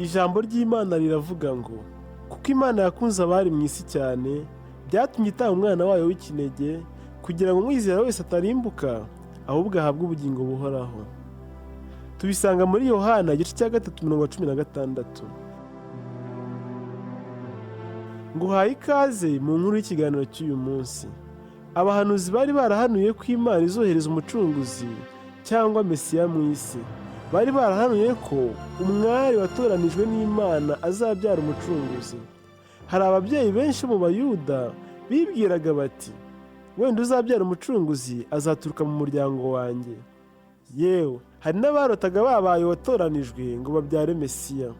ijambo ry'Imana riravuga ngo kuko Imana yakunze abari mu isi cyane byatumye itanga umwana wayo w'ikinege kugira ngo umwizera wese atarimbuka ahubwo ahabwe ubugingo buhoraho. Tubisanga muri Yohana igice cya 3:16. Nguhaye ikaze mu nkuru y'ikiganiro cy'uyu munsi. Abahanuzi bari barahanuye ko Imana izohereza umucunguzi cyangwa Mesiya mu isi. Bari barahanuye ko umwari watoranijwe n'Imana azabyara umucunguzi. Hari ababyeyi benshi mu Bayuda bibwiraga bati wenda uzabyara umucunguzi azaturuka mu muryango wanjye. Yewe hari n'abarotaga babaye watoranijwe ngo babyare Mesiya.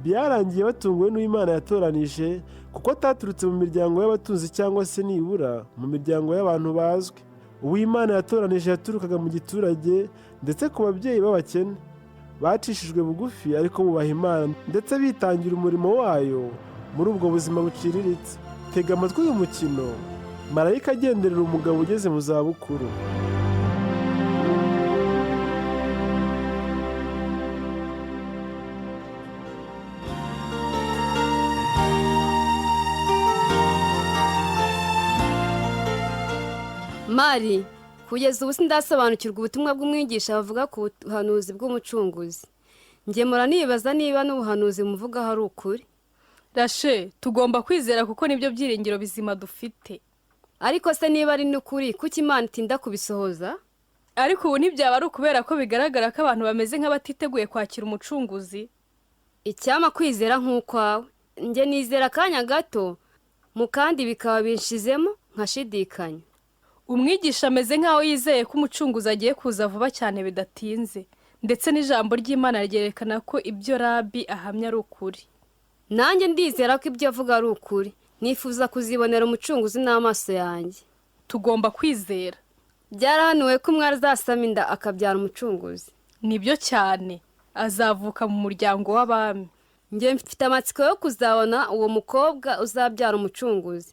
Byarangiye batunguwe n'Imana yatoranije kuko ataturutse mu miryango y'abatunzi cyangwa se nibura mu miryango y'abantu bazwi. Uw'Imana yatoranije yaturukaga mu giturage ndetse ku babyeyi b'abakene. Bacishijwe bugufi ariko bubaha Imana ndetse bitangira umurimo wayo muri ubwo buzima buciriritse. Tega amatwi uyu mukino, marayika agenderera umugabo ugeze mu zabukuru. Mari, kugeza ubu sindasobanukirwa ubutumwa bw'umwigisha bavuga ku buhanuzi bw'umucunguzi. Njye mura nibaza niba n'ubuhanuzi muvuga hari ukuri. Rashe, tugomba kwizera kuko nibyo byiringiro bizima dufite. Ariko se niba ari n'ukuri kuki Imana itinda kubisohoza? Ariko ubu ntibyaba ari ukubera ko bigaragara ko abantu bameze nk'abatiteguye kwakira umucunguzi. Icyama kwizera nk'ukwawe. Njye nizera akanya gato mu kandi bikaba binshizemo nkashidikanya. Umwigisha ameze nk'aho yizeye ko umucunguzi agiye kuza vuba cyane bidatinze, ndetse n'ijambo ry'Imana ryerekana ko ibyo Rabi ahamya ari ukuri. Nanjye ndizera ko ibyo avuga ari ukuri. Nifuza kuzibonera umucunguzi n'amaso yanjye. Tugomba kwizera. Byarahanuwe ko umwari azasama inda akabyara umucunguzi. Nibyo cyane. Azavuka mu muryango w'abami. Njye mfite amatsiko yo kuzabona uwo mukobwa uzabyara umucunguzi.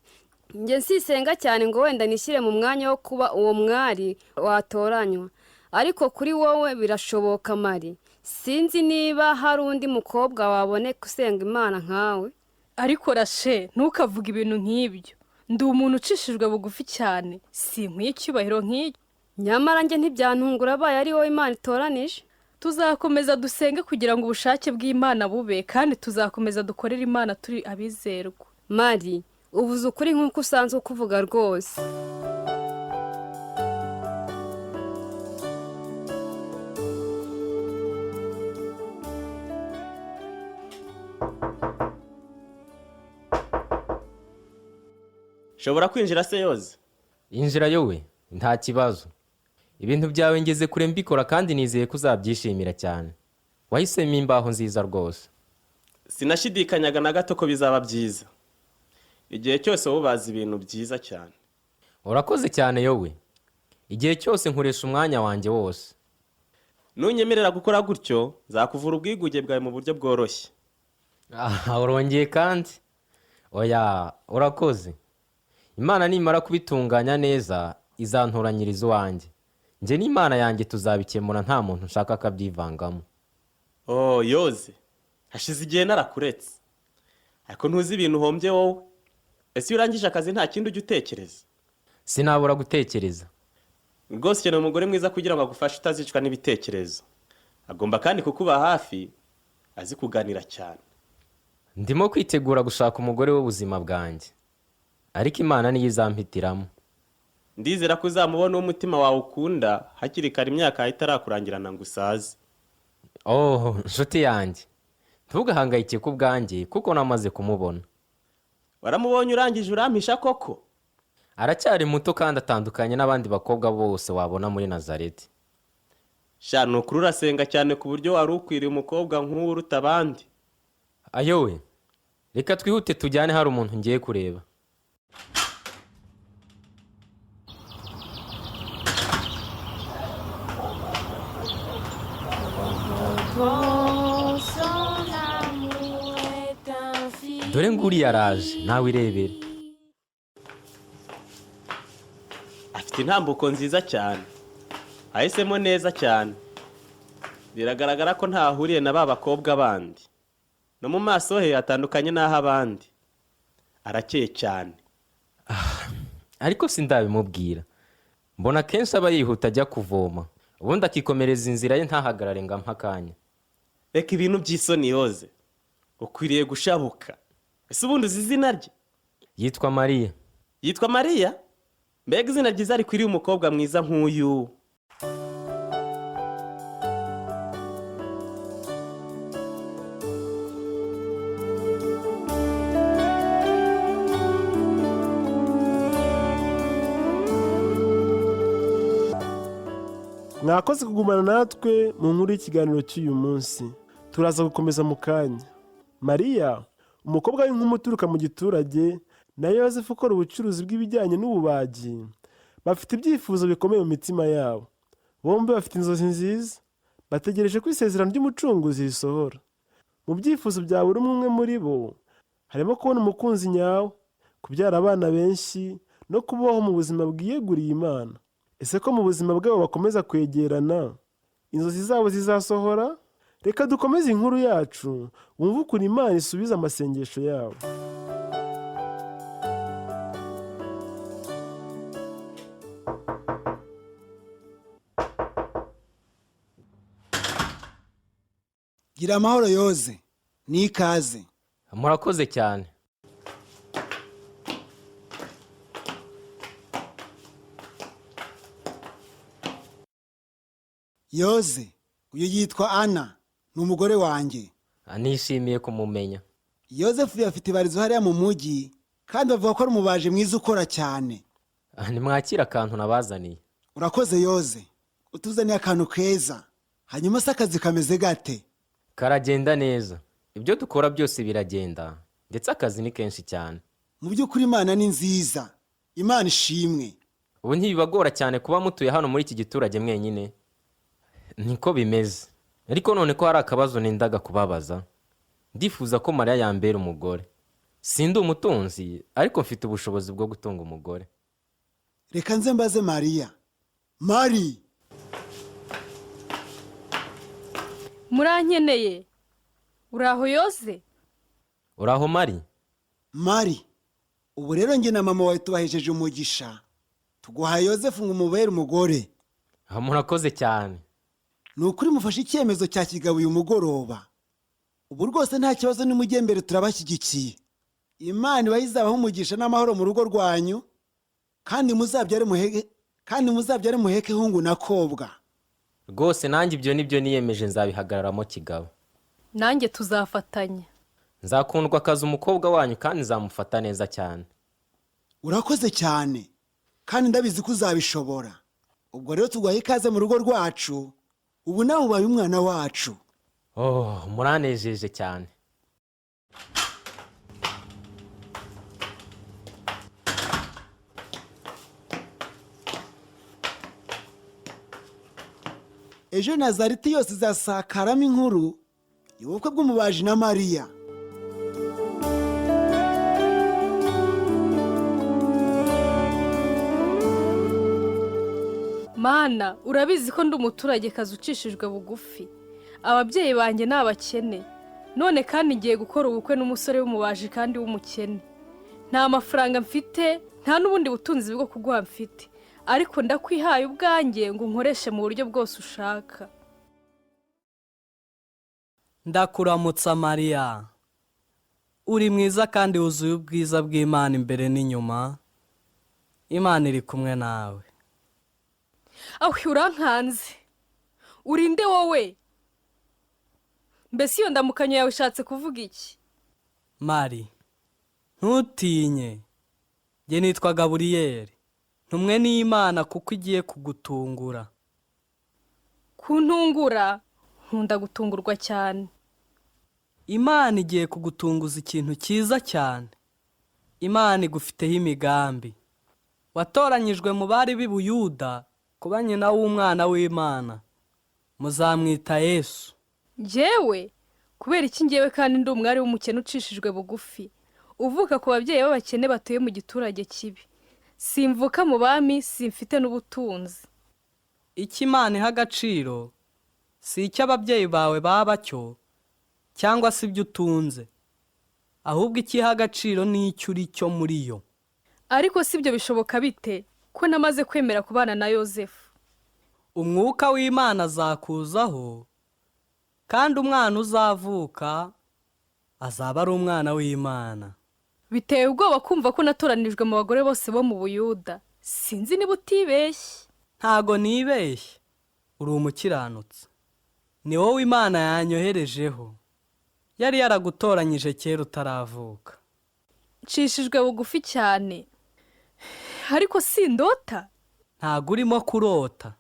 Njye nsisenga cyane ngo wenda nishyire mu mwanya wo kuba uwo mwari watoranywa. Ariko kuri wowe birashoboka Mari. Sinzi niba hari undi mukobwa waboneka usenga Imana nkawe. Ariko Rashe, ntukavuga ibintu nk'ibyo. Ndi umuntu ucishijwe bugufi cyane. Sinkwiye icyubahiro nk'icyo. Nyamara njye ntibyantungura abaye ari wowe Imana itoranije. Tuzakomeza dusenge kugira ngo ubushake bw'Imana bube, kandi tuzakomeza dukorera Imana turi abizerwa. Mari, uvuze ukuri nk'uko usanzwe kuvuga rwose. Shobora kwinjira se yoze? Injira yowe, nta kibazo. Ibintu byawe ngeze kure mbikora kandi nizeye ko uzabyishimira cyane. Wahisemo imbaho nziza rwose. Sinashidikanyaga na gato ko bizaba byiza. Igihe cyose wubaza ibintu byiza cyane. Urakoze cyane yowe. Igihe cyose nkoresha umwanya wanjye wose. Nunyemerera gukora gutyo, zakuvura ubwiguge bwawe mu buryo bworoshye. Urongeye kandi? Oya, urakoze. Imana nimara kubitunganya neza izantoranyiriza uwanjye. Nje n'Imana yanjye tuzabikemura nta muntu nshaka akabyivangamo. Oh yoze, hashize igihe narakuretse. Ariko ntuzi ibintu uhombye wowe. Ese iyo urangije akazi nta kindi ujya utekereza? Sinabura gutekereza. Rwose cyane umugore mwiza kugira ngo agufashe utazicwa n'ibitekerezo. Agomba kandi kukuba hafi, azi kuganira cyane. Ndimo kwitegura gushaka umugore w'ubuzima bwanjye. Ariko Imana niyo izampitiramo. Ndizera ko uzamubona umutima wawe ukunda hakiri kare imyaka itarakurangirana ngo usaze. Oh, nshuti yanjye. Ntugahangayike ku bwanjye kuko namaze kumubona. Waramubonye urangije urampisha koko? Aracyari muto kandi atandukanye n'abandi bakobwa bose wabona muri Nazareti. Sha nukuri urasenga cyane ku buryo wari ukwiriye umukobwa nk'uwo uruta abandi. Ayowe, reka twihute tujyane hari umuntu ngiye kureba. Dore nguri yaraje, nawe irebere. Afite intambuko nziza cyane. Ahisemo neza cyane. Biragaragara ko ntahuriye na ba bakobwa bandi. no mu maso he atandukanye n'ah'abandi. Arakeye cyane. ariko sindabimubwira. Mbona kenshi aba yihuta ajya kuvoma, ubundi akikomereza inzira ye ntahagarare ngo ampe akanya. Reka ibintu by'isoni Yoze. Ukwiriye gushabuka. Ese ubundi uzi izina rye? Yitwa Mariya. Yitwa Mariya? Mbega izina ryiza rikwiriye umukobwa mwiza nk'uyu. mwakoze kugumana natwe mu nkuru y'ikiganiro cy'uyu munsi. Turaza gukomeza mu kanya. Mariya, umukobwa w'inkumi uturuka mu giturage, na Yozefu ukora ubucuruzi bw'ibijyanye n'ububaji, bafite ibyifuzo bikomeye mu mitima yabo. Bombi bafite inzozi nziza, bategereje ko isezerano ry'umucunguzi risohora. Mu byifuzo bya buri umwe muri bo harimo kubona umukunzi nyawe, kubyara abana benshi no kubaho mu buzima bwiyeguriye Imana. Ese ko mu buzima bwabo bakomeza kwegerana, inzozi zabo zizasohora? Reka dukomeze inkuru yacu, wumve ukuntu Imana isubiza amasengesho yabo. Gira amahoro Yoze, ni ikaze. Murakoze cyane. Yoze, uyu yitwa Ana, ni umugore wanjye. Nishimiye kumumenya. Yozefu yafite ibarizo hariya mu mujyi, kandi bavuga ko ari umubaji mwiza ukora cyane. Nimwakira akantu nabazaniye. Urakoze Yoze, utuzaniye akantu keza. Hanyuma se akazi kameze gate? Karagenda neza. Ibyo dukora byose biragenda, ndetse akazi ni kenshi cyane. Mu by'ukuri Imana ni nziza. Imana ishimwe. Ubu ntibibagora cyane kuba mutuye hano muri iki giturage mwenyine. Niko bimeze. Ariko none ko hari akabazo nendaga kubabaza. Ndifuza ko Mariya yambera umugore. Sindi umutunzi, ariko mfite ubushobozi bwo gutunga umugore. Reka nze mbaze Mariya. Mari! Murankeneye? Uraho Yoze? Uraho Mari? Mari, ubu rero njye na mama wawe tubahejeje umugisha. Tuguhaye Yozefu ngo umubere umugore. Murakoze cyane. Ni ukuri mufashe icyemezo cya kigabo uyu mugoroba. Ubu rwose nta kibazo nimujye mbere turabashyigikiye. Imana iba izabaho umugisha n'amahoro mu rugo rwanyu, kandi muzabyare muheke hungu na kobwa. Rwose nanjye ibyo nibyo niyemeje nzabihagararamo kigabo. Nanjye tuzafatanya. Nzakundwa akazi umukobwa wanyu kandi nzamufata neza cyane. Urakoze cyane, kandi ndabizi ko uzabishobora. Ubwo rero tuguhaye ikaze mu rugo rwacu. Ubu nawe ubaye umwana wacu. Muranejeje cyane. Ejo Nazareti yose izasakaramo inkuru y'ubukwe bw'umubaji na Mariya. Mana, urabizi ko ndi umuturage kazi ucishijwe bugufi. Ababyeyi banjye ni abakene. None kandi ngiye gukora ubukwe n'umusore w'umubaji kandi w'umukene. Nta mafaranga mfite, nta n'ubundi butunzi bwo kuguha mfite. Ariko ndakwihaye ubwanjye ngo unkoreshe mu buryo bwose ushaka. Ndakuramutsa Mariya. Uri mwiza kandi wuzuye ubwiza bw'Imana imbere n'inyuma. Imana iri kumwe nawe. Urankanze. Urinde wowe? Mbese iyo ndamukanyo yawe ushatse kuvuga iki? Mari, ntutinye. Jye nitwa Gaburiyeli. Ntumwe n'Imana kuko igiye kugutungura. Kuntungura? Nkunda gutungurwa cyane. Imana igiye kugutunguza ikintu cyiza cyane. Imana igufiteho imigambi. Watoranyijwe mu bari b'i Buyuda kuba nyina w'umwana w'Imana. Muzamwita Yesu. Njyewe? Kubera iki njyewe kandi ndi umwari w'umukene ucishijwe bugufi, uvuka ku babyeyi b'abakene batuye mu giturage kibi. Simvuka mu bami, simfite n'ubutunzi. Icyo Imana iha agaciro si icyo ababyeyi bawe baba cyo, cyangwa se ibyo utunze, ahubwo ikiha agaciro ni icyo uri cyo muri yo. ariko si ibyo bishoboka bite ko namaze kwemera kubana na yosefu? Umwuka w'Imana azakuzaho, kandi umwana uzavuka azaba ari umwana w'Imana. Biteye ubwoba kumva ko natoranijwe mu bagore bose bo mu Buyuda. Sinzi niba utibeshye. Ntago nibeshye, uri umukiranutsi. Ni wowe Imana yanyoherejeho. Yari yaragutoranyije kera utaravuka. Nshishijwe bugufi cyane. Ariko sindota. Ntago urimo kurota.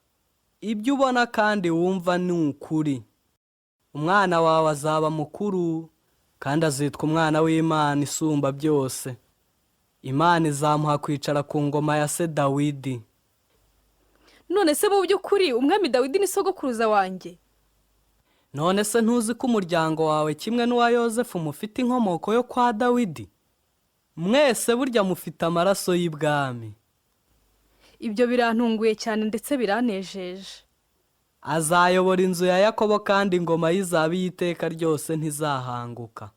Ibyo ubona kandi wumva ni ukuri. Umwana wawe azaba mukuru, kandi azitwa umwana w'Imana isumba byose. Imana izamuha kwicara ku ngoma ya se Dawidi. None se mu by'ukuri umwami Dawidi ni sogokuruza wanjye? None se ntuzi ko umuryango wawe kimwe n'uwa Yosefu mufite inkomoko yo kwa Dawidi? Mwese burya mufite amaraso y'ibwami. Ibyo birantunguye cyane ndetse biranejeje. Azayobora inzu ya Yakobo, kandi ingoma y'izaba y'iteka ryose ntizahanguka.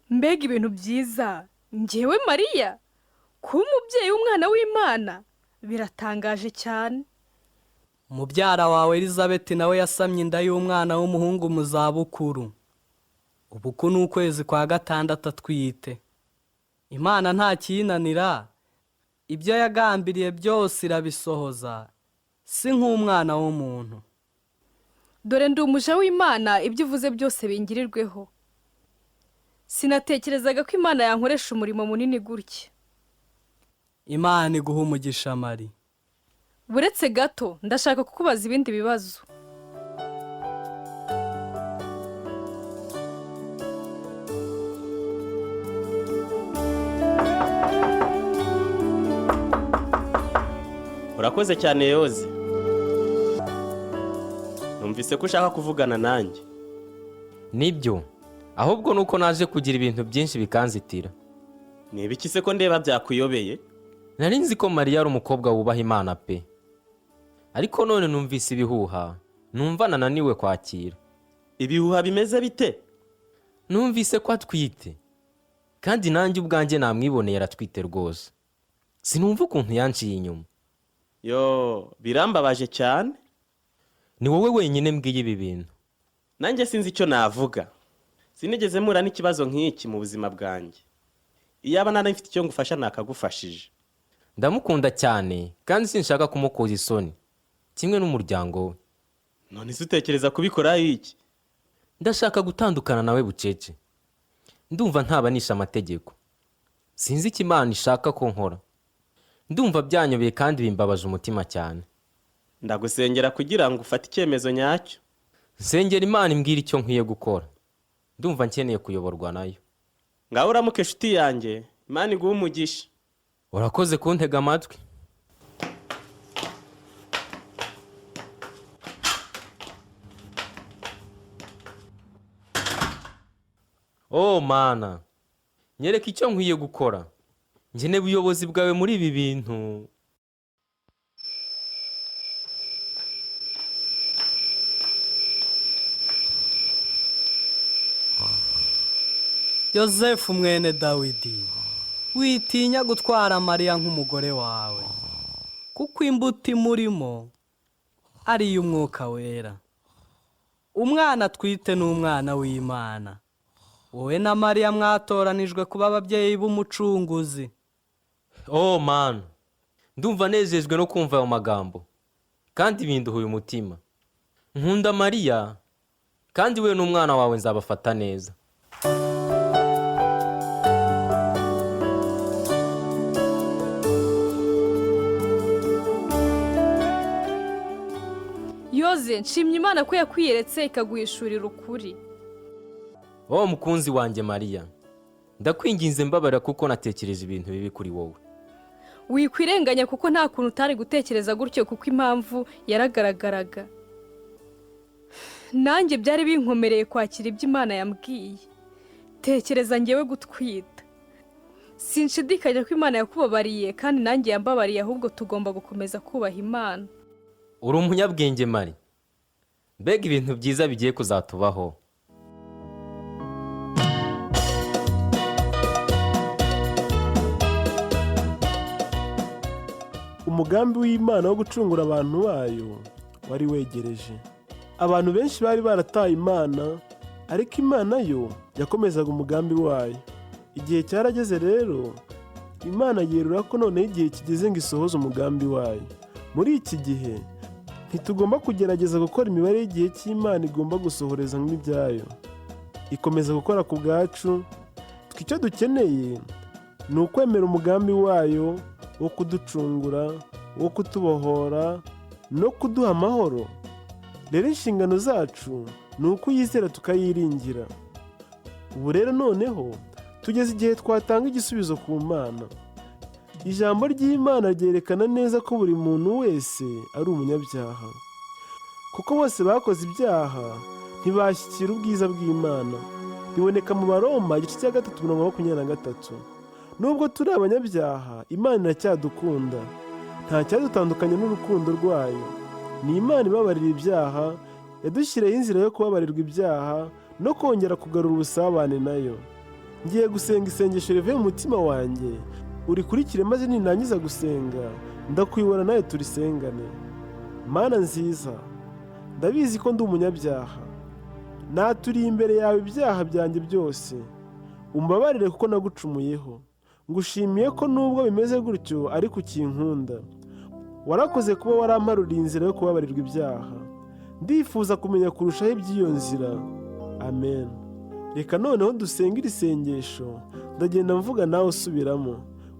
Mbega ibintu byiza! Njyewe Mariya, kuba umubyeyi w'umwana w'Imana, biratangaje cyane. Mubyara wawe Elizabeti nawe yasamye inda y'umwana w'umuhungu mu zabukuru. Ubu ni ukwezi kwa 6 atwite. Imana nta kiyinanira, ibyo yagambiriye byose irabisohoza, si nk'umwana w'umuntu. Dore ndi umuja w'Imana, ibyo uvuze byose bingirirweho. Sinatekerezaga ko Imana yankoresha umurimo munini gutya. Imana iguha umugisha Mari. Buretse gato, ndashaka kukubaza ibindi bibazo. Urakoze cyane Yoze. Numvise ko ushaka kuvugana nanjye. Nibyo, ahubwo nuko naje kugira ibintu byinshi bikanzitira. Ni ibiki se ko ndeba byakuyobeye? Nari nzi ko Mariya ari umukobwa wubaha Imana pe. Ariko none numvise ibihuha, numva nananiwe kwakira. Ibihuha bimeze bite? Numvise ko atwite, kandi nanjye ubwanjye namwiboneye aratwite rwose. Sinumva ukuntu yanciye inyuma. Yo, birambabaje cyane. Ni wowe wenyine mbwiye ibi bintu. Nanjye sinzi icyo navuga. Sinigeze mpura n'ikibazo nk'iki mu buzima bwanjye. Iyaba nanafite icyo ngufasha nakagufashije. Ndamukunda cyane, kandi sinshaka kumukoza isoni, kimwe n'umuryango we. None se utekereza kubikora iki? Ndashaka gutandukana nawe bucece. Ndumva ntabanisha amategeko. Sinzi icyo Imana ishaka ko nkora. Ndumva byanyobeye kandi bimbabaje umutima cyane. Ndagusengera kugira ngo ufate icyemezo nyacyo. Nsengera Imana imbwira icyo nkwiye gukora. Ndumva nkeneye kuyoborwa nayo. Ngaho uramuke inshuti yanjye, Imana iguhe umugisha. Urakoze kuntega amatwi. Oh Mana, nyereka icyo nkwiye gukora. Nkeneye ubuyobozi bwawe muri ibi bintu. Yosefu mwene Dawidi, witinya gutwara Mariya nk'umugore wawe, kuko imbuto imurimo ari iy'Umwuka Wera. Umwana atwite ni umwana w'Imana. Wowe na Mariya mwatoranijwe kuba ababyeyi b'umucunguzi. Oh Mana, ndumva nezejwe no kumva ayo magambo, kandi binduhuye umutima. Nkunda Mariya, kandi we n'umwana wawe nzabafata neza. Yoze, nshimye Imana ko yakwiyeretse ikaguhishurira ukuri. Oh mukunzi wanjye Mariya, ndakwinginze mbabarira kuko natekereje ibintu bibi kuri wowe. Wikwirenganya kuko nta kuntu utari gutekereza gutyo, kuko impamvu yaragaragaraga. Nanjye byari binkomereye kwakira ibyo Imana yambwiye. Tekereza ngewe gutwita. Sinshidikanya ko Imana yakubabariye, kandi nanjye yambabariye, ahubwo tugomba gukomeza kubaha Imana. Uri umunyabwenge Mari. Mbega ibintu byiza bigiye kuzatubaho. umugambi w'Imana wo gucungura abantu bayo wari wegereje. Abantu benshi bari barataye Imana, ariko Imana yo yakomezaga umugambi wayo. Igihe cyarageze rero, Imana yerura ko noneho igihe kigeze ngo isohoze umugambi wayo. Muri iki gihe ntitugomba kugerageza gukora imibare y'igihe cy'Imana igomba gusohoreza nk'ibyayo. Ikomeza gukora ku bwacu, icyo dukeneye ni ukwemera umugambi wayo wo kuducungura, wo kutubohora no kuduha amahoro. Rero inshingano zacu ni ukuyizera tukayiringira. Ubu rero noneho tugeze igihe twatanga igisubizo ku Mana. Ijambo ry'Imana ryerekana neza ko buri muntu wese ari umunyabyaha, kuko bose bakoze ibyaha ntibashyikira ubwiza bw'Imana. Biboneka mu Baroma igice cya 3:23. Nubwo turi abanyabyaha, Imana iracyadukunda. Nta cyadutandukanya n'urukundo rwayo. Ni Imana ibabarira ibyaha, yadushyiriyeho inzira yo kubabarirwa ibyaha no kongera kugarura ubusabane nayo. Ngiye gusenga isengesho rivuye mu mutima wanjye, urikurikire maze ninangiza gusenga ndakuyobora nawe turisengane. Mana nziza, ndabizi ko ndi umunyabyaha. Naturiye imbere yawe ibyaha byanjye byose. Umbabarire kuko nagucumuyeho. Ngushimiye ko nubwo bimeze gutyo ariko ukinkunda. Warakoze kuba waramparuriye inzira yo kubabarirwa ibyaha. Ndifuza kumenya kurushaho iby'iyo nzira. Amen. Reka noneho dusenge iri sengesho, ndagenda mvuga nawe usubiramo.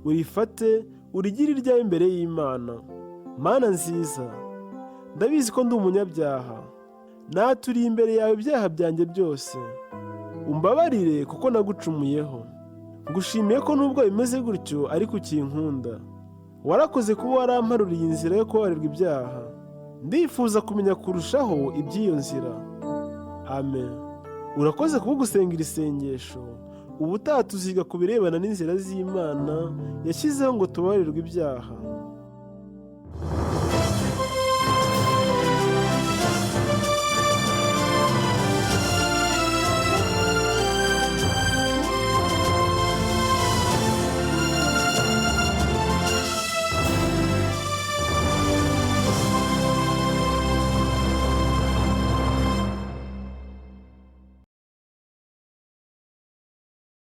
Urifate, urigire iryawe imbere y'Imana. Mana nziza, ndabizi ko ndi umunyabyaha. Naturiye imbere yawe ibyaha byanjye byose. Umbabarire kuko nagucumuyeho. Ngushimiye ko nubwo bimeze gutyo ariko ukinkunda. Warakoze kuba waramparuriye inzira yo kubabarirwa ibyaha. Ndifuza kumenya kurushaho iby'iyo nzira. Amen. Urakoze kuba gusenga iri sengesho. Ubutaha tuziga ku birebana n'inzira z'Imana yashyizeho ngo tubabarirwe ibyaha.